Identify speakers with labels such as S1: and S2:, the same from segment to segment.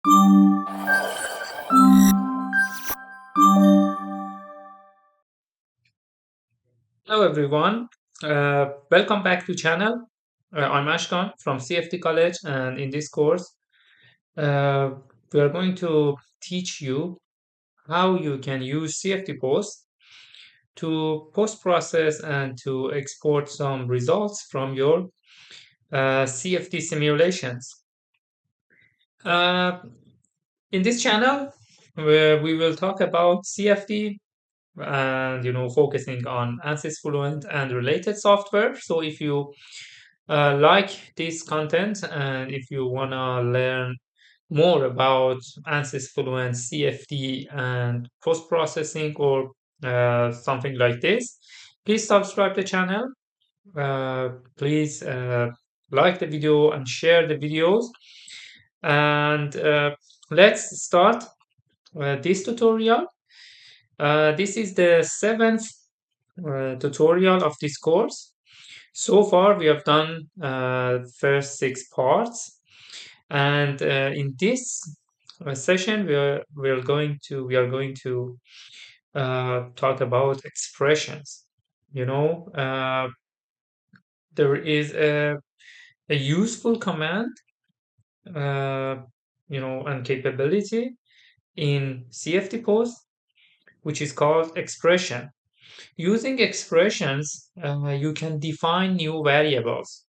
S1: Hello everyone, welcome back to channel. I'm Ashkan from CFD College, and in this course, uh, we are going to teach you how you can use CFD Post to post process and to export some results from your CFD simulations. Uh, in this channel, where we will talk about CFD and focusing on ANSYS Fluent and related software. So if you like this content and if you want to learn more about ANSYS Fluent, CFD, and post processing or something like this, please subscribe the channel. Please like the video and share the videos. And let's start this tutorial. This is the seventh tutorial of this course. So far, we have done first six parts, and in this session, we are going to talk about expressions. You know, there is a useful command, uh, and capability in CFD Post, which is called expression. Using expressions, you can define new variables.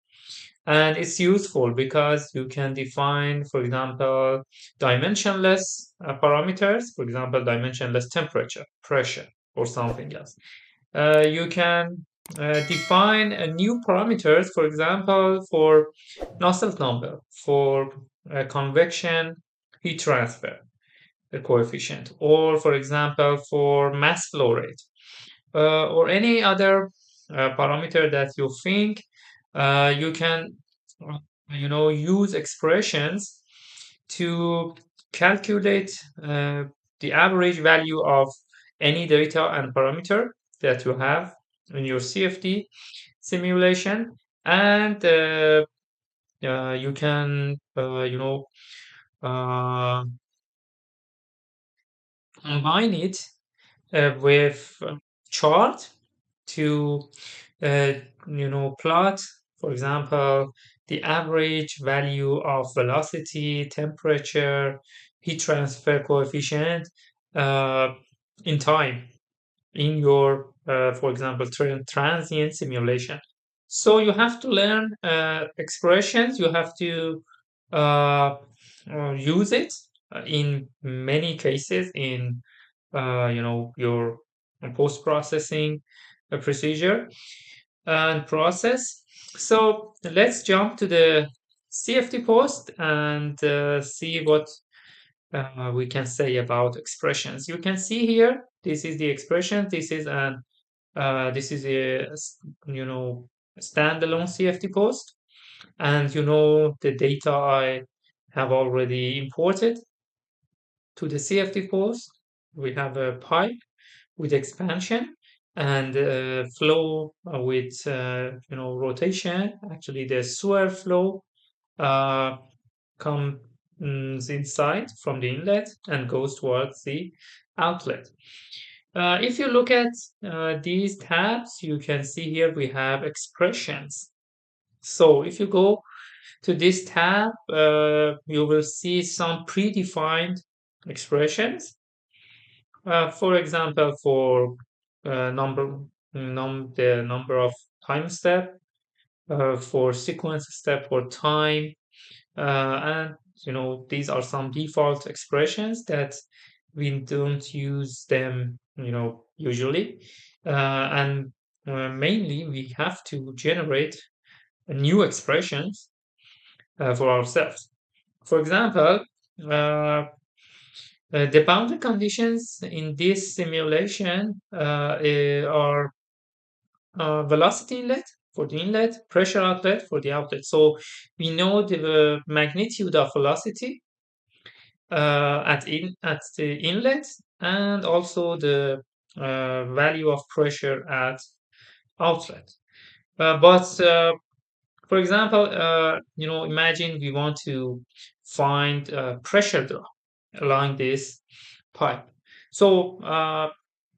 S1: And it's useful because you can define, for example, dimensionless parameters, for example, dimensionless temperature, pressure, or something else. You can define new parameters, for example, for Nusselt number, for convection heat transfer coefficient, or for example, for mass flow rate, or any other parameter that you think you can use expressions to calculate the average value of any data and parameter that you have in your CFD simulation, and you can uh, combine it with chart to uh, plot, for example, the average value of velocity, temperature, heat transfer coefficient uh, in time in your, for example, transient simulation. So you have to learn expressions. You have to uh, use it in many cases in your post processing procedure and process. So let's jump to the CFD post and see what we can say about expressions. You can see here, this is the expression. This is a standalone CFD post, and the data I have already imported to the CFD post. We have a pipe with expansion and flow with rotation. Actually, the sewer flow uh, comes inside from the inlet and goes towards the outlet. If you look at these tabs, you can see here we have expressions. So if you go to this tab, you will see some predefined expressions. For example, for the number of time step, for sequence step for time, and these are some default expressions that we don't use them usually, and mainly we have to generate new expressions for ourselves. For example, uh, the boundary conditions in this simulation are velocity inlet for the inlet, pressure outlet for the outlet. So we know the magnitude of velocity at the inlet, and also the value of pressure at outlet. But for example, imagine we want to find pressure drop along this pipe. So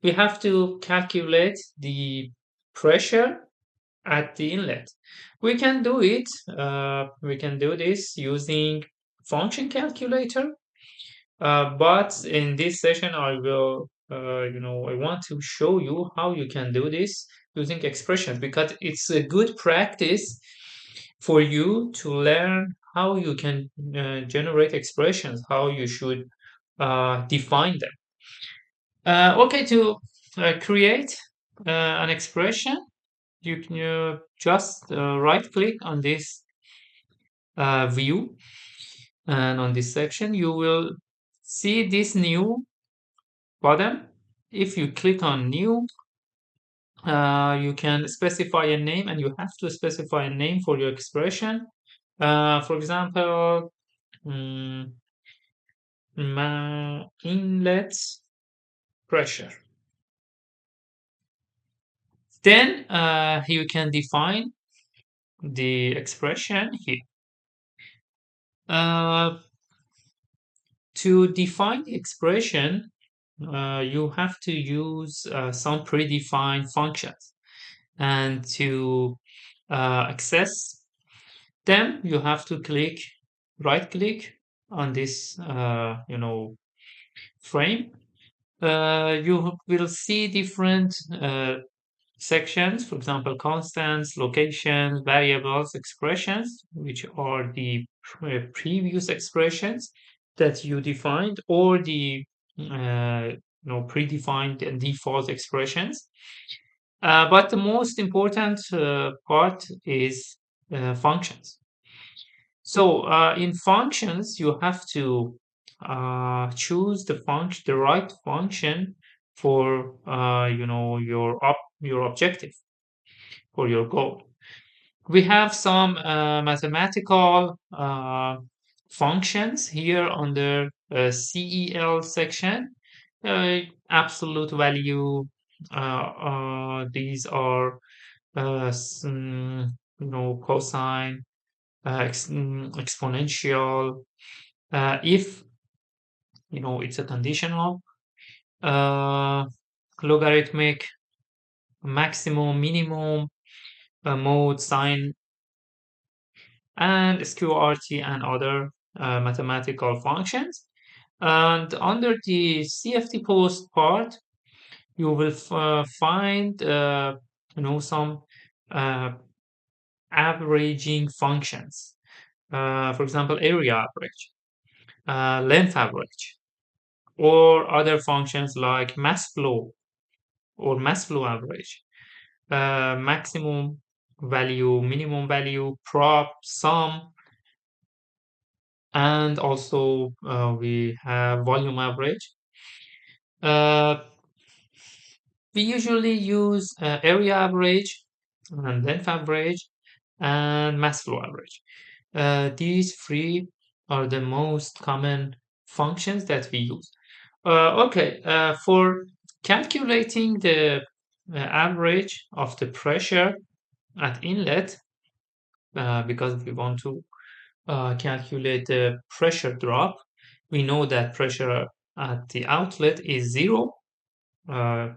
S1: we have to calculate the pressure at the inlet. We can do it. We can do this using function calculator. But in this session, I will, I want to show you how you can do this using expressions because it's a good practice for you to learn how you can generate expressions, how you should define them. Okay, to create an expression, you can just right click on this view, and on this section you will see this new button. If you click on new, you can specify a name, and you have to specify a name for your expression. For example, mm, inlet pressure. Then you can define the expression here. To define the expression, you have to use some predefined functions, and to access them, you have to right click on this, frame. You will see different sections, for example, constants, locations, variables, expressions, which are the previous expressions that you defined, or the predefined and default expressions. But the most important part is functions. So in functions, you have to choose the right function for your objective, for your goal. We have some mathematical functions here under CEL section. Absolute value. These are cosine, exponential. If it's a conditional, uh, logarithmic, maximum, minimum, mode, sine, and SQRT, and other mathematical functions. And under the CFD post part, you will find some uh, averaging functions. For example, area average, length average, or other functions like mass flow or mass flow average, maximum value, minimum value, prop, sum, and also we have volume average. We usually use area average and length average and mass flow average. These three are the most common functions that we use. Okay, for calculating the average of the pressure at inlet, because we want to calculate the pressure drop, we know that pressure at the outlet is zero, uh,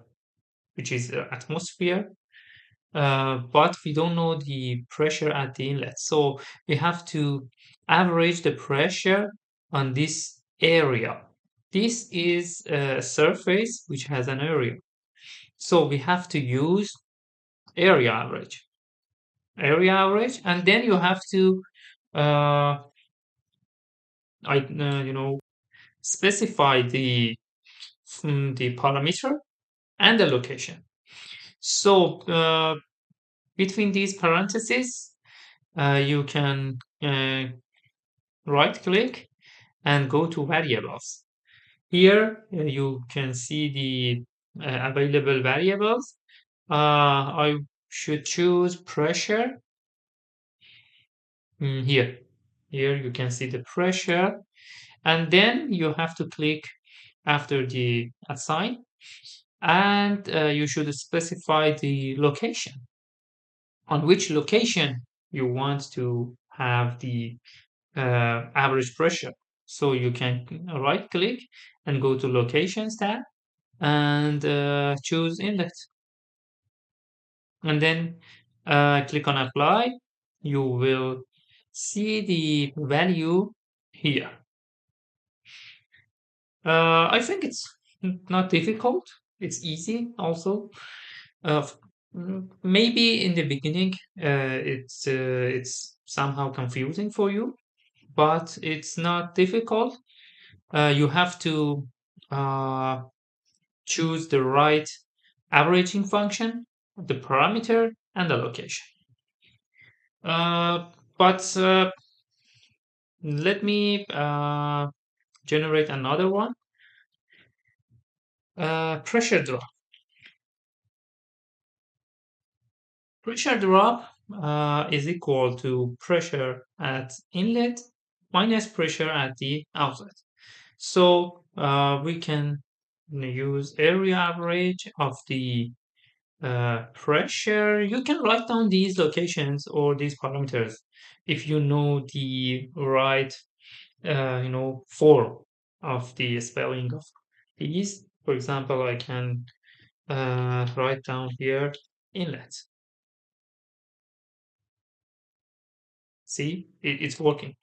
S1: which is atmosphere, but we don't know the pressure at the inlet. So we have to average the pressure on this area. This is a surface which has an area. So we have to use area average. Area average, and then you have to uh, specify the parameter and the location. So between these parentheses, you can right click and go to variables. Here you can see the available variables. I should choose pressure. Here you can see the pressure, and then you have to click after the assign, and you should specify the location, on which location you want to have the average pressure. So you can right click and go to locations tab and choose inlet. And then click on apply. You will see the value here. I think it's not difficult. It's easy also. Uh, Maybe in the beginning, it's somehow confusing for you, but it's not difficult. You have to uh, choose the right averaging function, the parameter, and the location. But let me generate another one. Pressure drop. Pressure drop is equal to pressure at inlet minus pressure at the outlet. So we can use area average of the pressure. You can write down these locations or these parameters if you know the right, form of the spelling of these. For example, I can write down here inlet. See, it's working.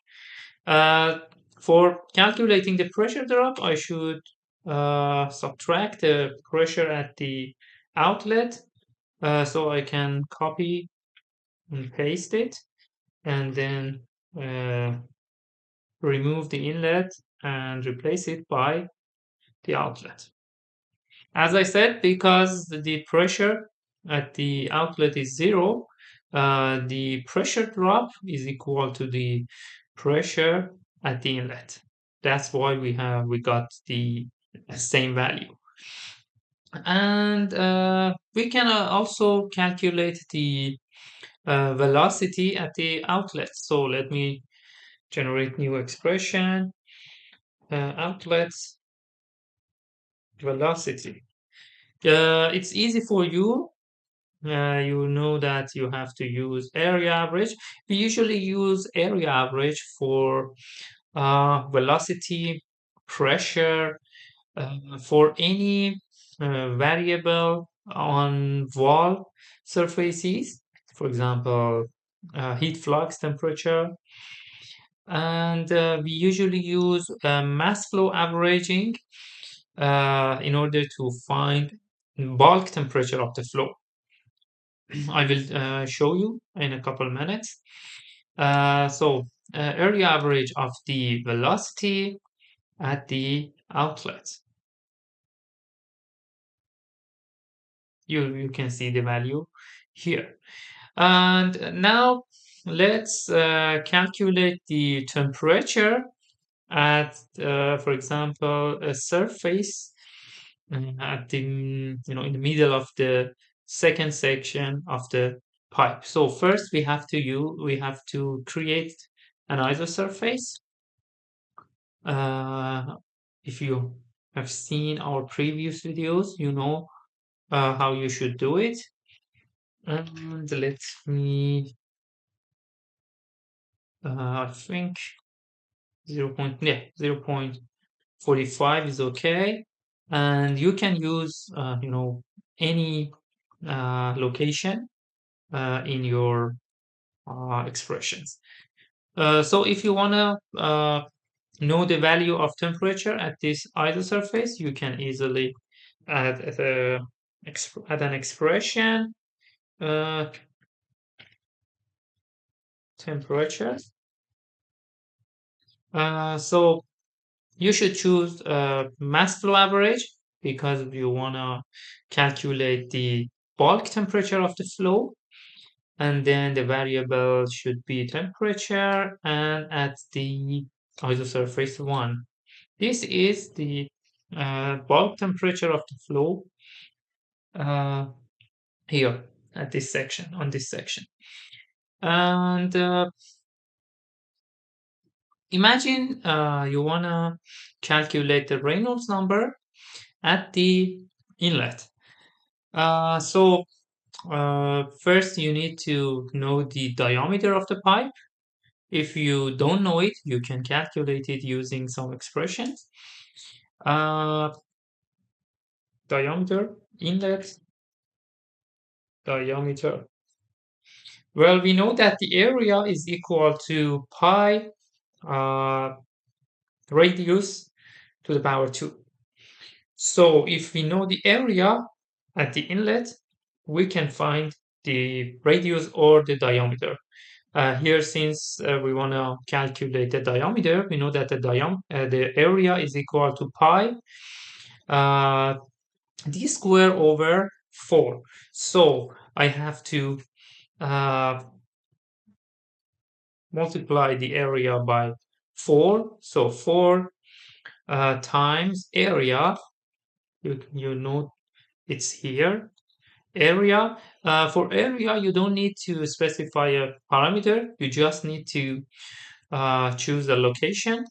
S1: Uh, for calculating the pressure drop, I should subtract the pressure at the outlet. So I can copy and paste it and then uh, remove the inlet and replace it by the outlet. As I said, because the pressure at the outlet is zero, the pressure drop is equal to the pressure at the inlet. That's why we got the same value. And we can also calculate the velocity at the outlet. So let me generate new expression, outlets velocity. It's easy for you. You know that you have to use area average. We usually use area average for velocity, pressure, for any variable on wall surfaces, for example, heat flux temperature. And we usually use mass flow averaging in order to find bulk temperature of the flow. I will show you in a couple of minutes. So area average of the velocity at the outlet. You can see the value here. And now let's calculate the temperature at, for example, a surface at the in the middle of the second section of the pipe. So first we have to create an isosurface. Uh, if you have seen our previous videos, you know how you should do it. And let me, I think 0.45 is okay. And you can use, any location in your expressions. So if you want to know the value of temperature at this isosurface, you can easily add, add an expression, uh, temperature. So you should choose mass flow average because you want to calculate the bulk temperature of the flow, and then the variable should be temperature and at the isosurface 1. This is the bulk temperature of the flow uh, here at this section, on this section. And imagine you want to calculate the Reynolds number at the inlet. So first you need to know the diameter of the pipe. If you don't know it, you can calculate it using some expressions. Uh, Diameter, inlet, diameter. Well, we know that the area is equal to pi uh, radius to the power 2. So if we know the area at the inlet, we can find the radius or the diameter. Here, since we want to calculate the diameter, we know that the area is equal to pi uh, d square over 4. So I have to uh, multiply the area by 4. So 4 times area, you know it's here. Area, for area, you don't need to specify a parameter. You just need to choose a location.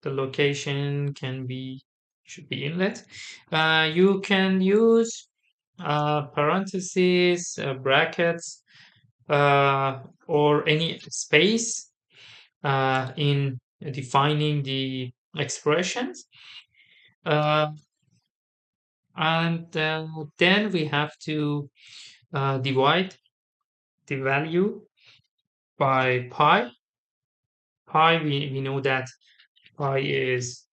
S1: The location should be inlet. You can use parentheses, brackets, or any space in defining the expressions. Uh, and then we have to divide the value by pi. Pi, we know that pi is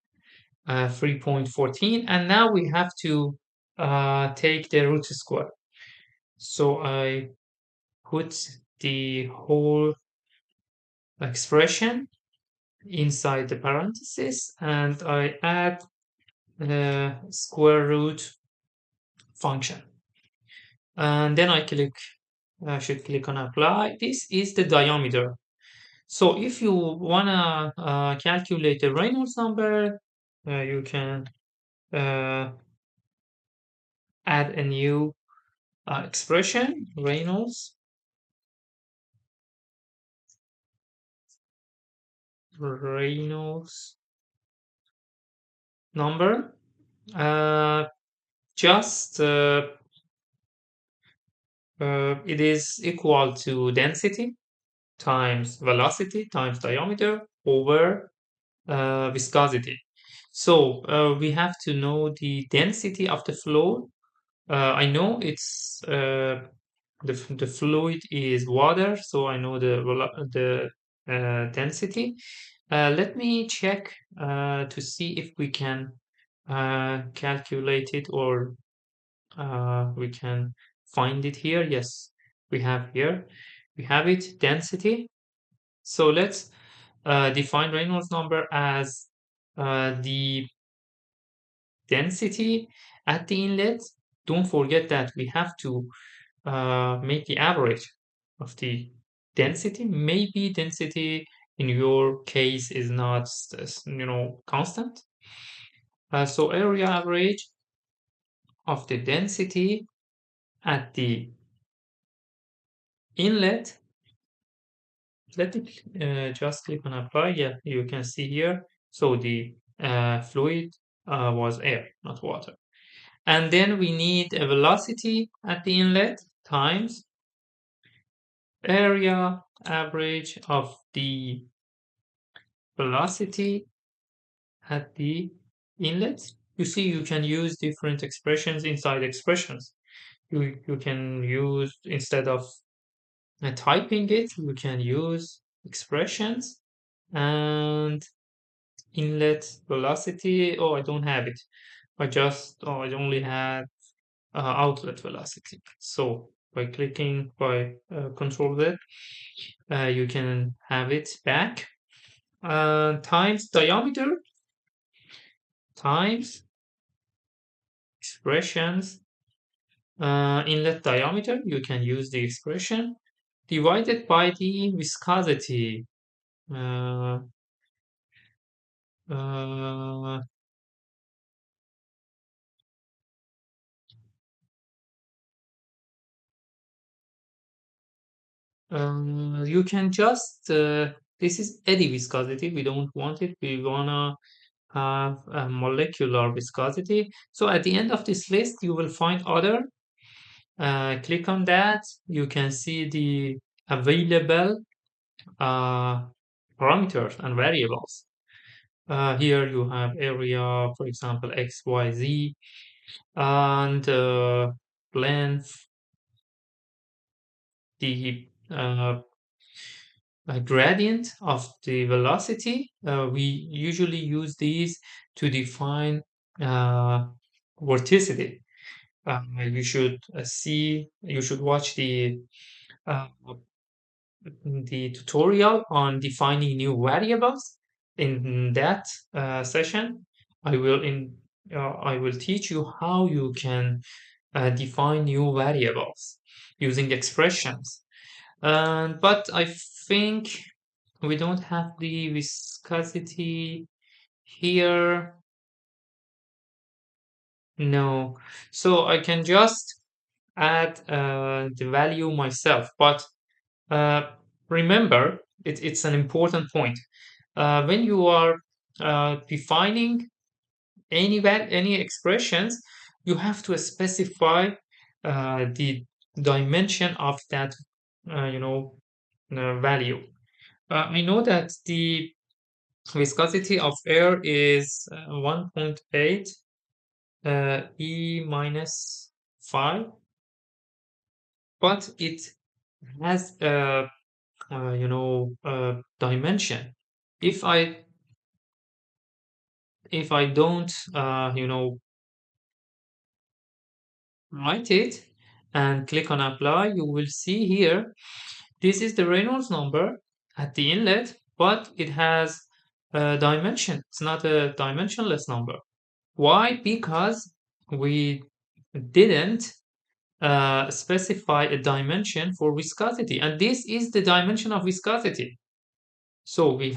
S1: 3.14, and now we have to take the root square. So I put the whole expression inside the parentheses and I add the square root function. And then I should click on apply. This is the diameter. So if you wanna calculate the Reynolds number, you can uh, add a new expression, Reynolds number. Just it is equal to density times velocity times diameter over viscosity. So we have to know the density of the fluid. I know it's the fluid is water, so I know the density. Let me check to see if we can calculate it or we can find it here. Yes, we have here. We have it, density. So let's define Reynolds number as the density at the inlet. Don't forget that we have to make the average of the density. Maybe density in your case is not, constant. So area average of the density at the inlet. Let me just click on apply. Yeah, you can see here. So the fluid was air, not water. And then we need a velocity at the inlet times area average of the velocity at the inlet. You see, you can use different expressions inside expressions. You can use, instead of typing it, you can use expressions and inlet velocity. Oh, I don't have it. I only have outlet velocity. So by clicking by Control Z, you can have it back. Times diameter times expressions inlet diameter. You can use the expression divided by the viscosity. Uh, uh, you can just this is eddy viscosity. We don't want it. We wanna have a molecular viscosity. So at the end of this list, you will find other. Click on that. You can see the available uh, parameters and variables. Here you have area, for example, x, y, z, and length, the gradient of the velocity. We usually use these to define uh, vorticity. You should watch uh, the tutorial on defining new variables. In that session, I will teach you how you can define new variables using expressions. But I think we don't have the viscosity here. No. So I can just add the value myself. But remember, it's an important point. When you are defining any expressions, you have to specify the dimension of that value. I know that the viscosity of air is 1.8 E minus 5, but it has a dimension. If I don't write it and click on apply, you will see here this is the Reynolds number at the inlet, but it has a dimension. It's not a dimensionless number. Why? Because we didn't specify a dimension for viscosity, and this is the dimension of viscosity. So uh, we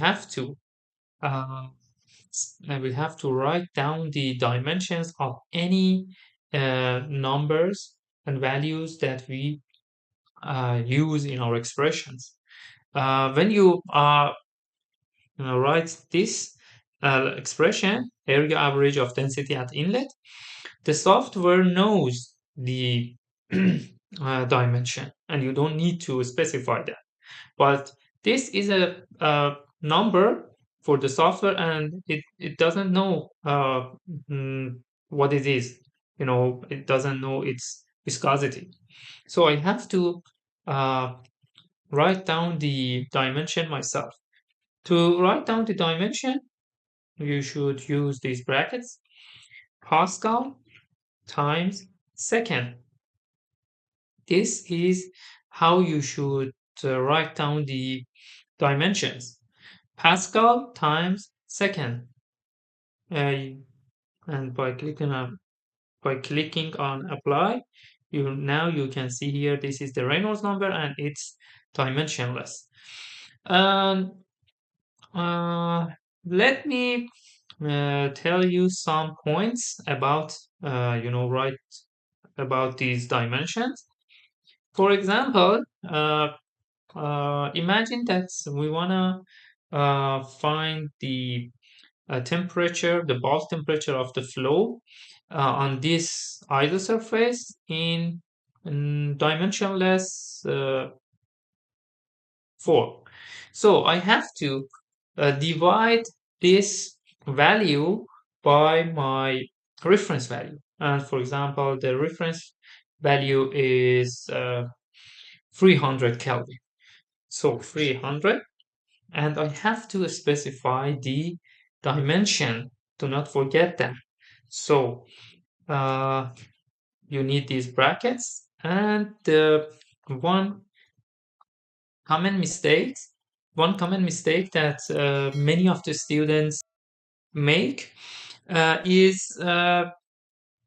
S1: have to write down the dimensions of any numbers and values that we use in our expressions. When you write this expression, area average of density at inlet, the software knows the dimension, and you don't need to specify that. But this is a number for the software, and it doesn't know what it is. It doesn't know its viscosity. So I have to uh, write down the dimension myself. To write down the dimension, you should use these brackets: Pascal times second. This is how you should write down the dimensions. Pascal times second. Uh, and by clicking on apply, you can see here this is the Reynolds number and it's dimensionless. And let me tell you some points about right about these dimensions. For example, imagine that we wanna find the temperature, the bulk temperature of the flow on this isosurface in dimensionless form. So I have to divide this value by my reference value. And for example, the reference value is 300 Kelvin. So 300, and I have to specify the dimension. Do not forget that. So uh, you need these brackets, and one common mistake, one common mistake that many of the students make is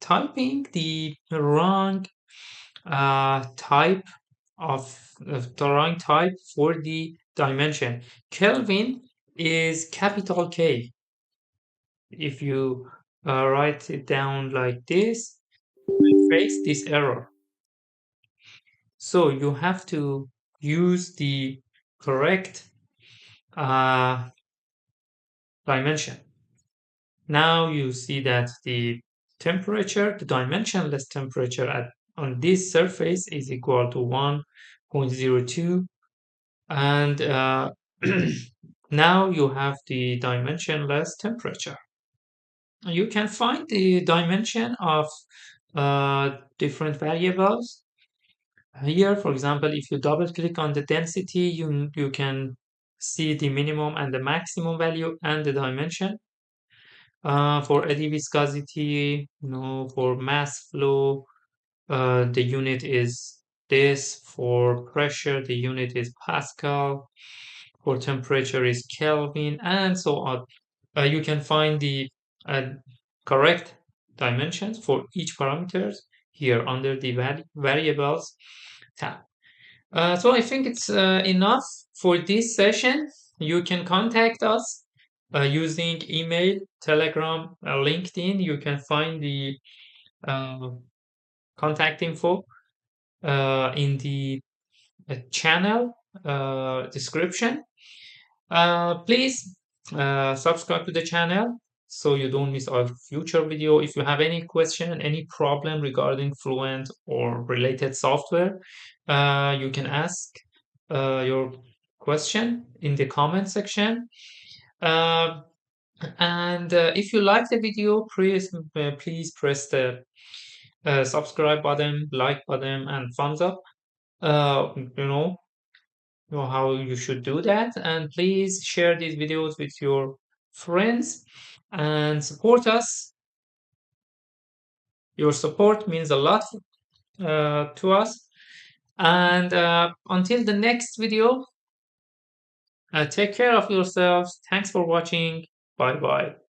S1: typing the wrong type the wrong type for the dimension. Kelvin is capital K. If you write it down like this, you will face this error. So you have to use the correct uh, dimension. Now you see that the temperature, the dimensionless temperature on this surface is equal to 1.02 And now you have the dimensionless temperature. You can find the dimension of different variables. Here, for example, if you double click on the density, you can see the minimum and the maximum value and the dimension. For eddy viscosity, for mass flow, the unit is this. For pressure, the unit is Pascal. For temperature is Kelvin, and so on. You can find the uh, correct dimensions for each parameters here under the variables tab. So I think it's enough for this session. You can contact us using email, Telegram, LinkedIn. You can find the uh, contact info in the channel description. Please subscribe to the channel so you don't miss our future video. If you have any question, any problem regarding Fluent or related software, you can ask your question in the comment section. Uh, and if you like the video, please press the subscribe button, like button, and thumbs up. Uh, you know, how you should do that. And please share these videos with your friends and support us. Your support means a lot to us. And until the next video, take care of yourselves. Thanks for watching. Bye bye.